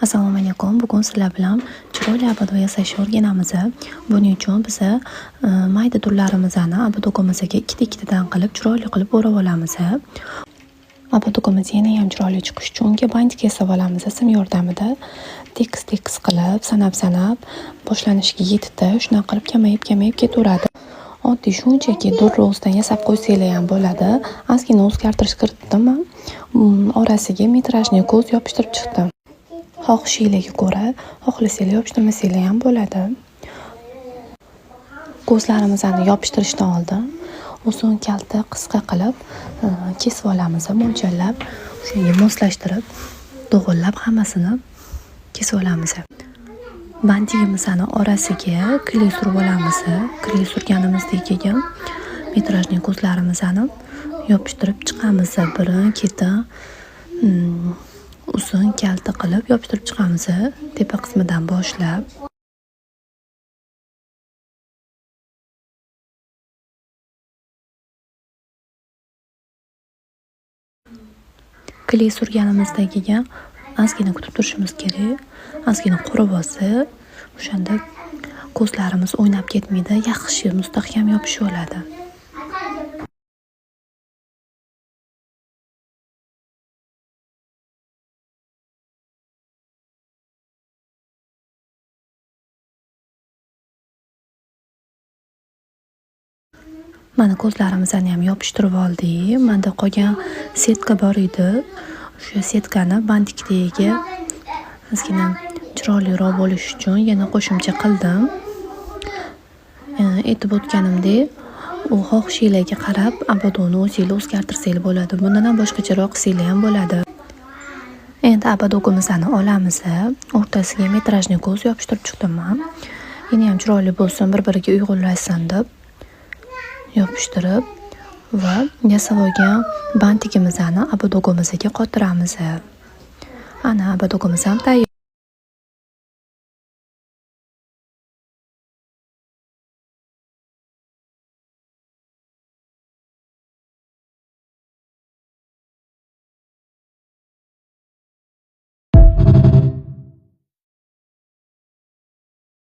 Assalomu alaykum. Bugun sizlar bilan chiroyli abado yasashni o'rganamiz. Buning uchun biz mayda turlarimizni abadogimizga ikkita-ikkitadan qilib chiroyli qilib o'rab olamiz. Abadogimiz yana ham chiroyli chiqish uchun unga bandik yasab olamiz. Sim yordamida tekis qilib, sanab boshlanishiga yetdi. Shunday qilib kamayib ketaveradi. Oddiy shunchaki durra ustidan yasab qo'ysanglar ham bo'ladi. Ozgina o'zgartirish kiritdim. Orasiga metrajli ko'z yopishtirib chiqdim. Xohishingizga ko'ra, xohlasanglar yopishtirmasanglar ham bo'ladi. Ko'zlarimizni yopishtirishdan oldin uzun kalta qisqa qilib kesib olamiz, mo'ljallab, shunga moslashtirib, to'g'irlab hammasini kesib olamiz. Bandigimizni orasiga kley surib olamiz. Kley surganimizdan keyin metrajli ko'zlarimizni yopishtirib chiqamiz. Birin-ketin uzun kalta qilib yopishtirib chiqamiz, tepa qismidan boshlab. Kley surganimizdan keyin ozgina kutib turishimiz kerak. Ozgina qurib olsa, o'shanda ko'zlarimiz o'ynab ketmaydi, yaxshi mustahkam yopishib oladi. Mana ko'zlarimizni ham yopishtirib oldik. Menda qolgan setka bor edi. O'sha setkani bandikdagi ozgina chiroyliroq bo'lish uchun yana qo'shimcha qildim. Aytib o'tganimdek, u xohishingizga qarab abadoni o'zingiz o'zgartirsanglar bo'ladi. Bundan ham boshqacharoq qilsanglar ham bo'ladi. Endi abadogimizni olamiz. O'rtasiga metrajli ko'z yopishtirib chiqdim men. Yana ham chiroyli bo'lsin, bir-biriga uyg'unlashsin deb yopishtirib va yasab olgan bandigimizni abadogimizga qotiramiz. Ana abadogimiz ham tayyor.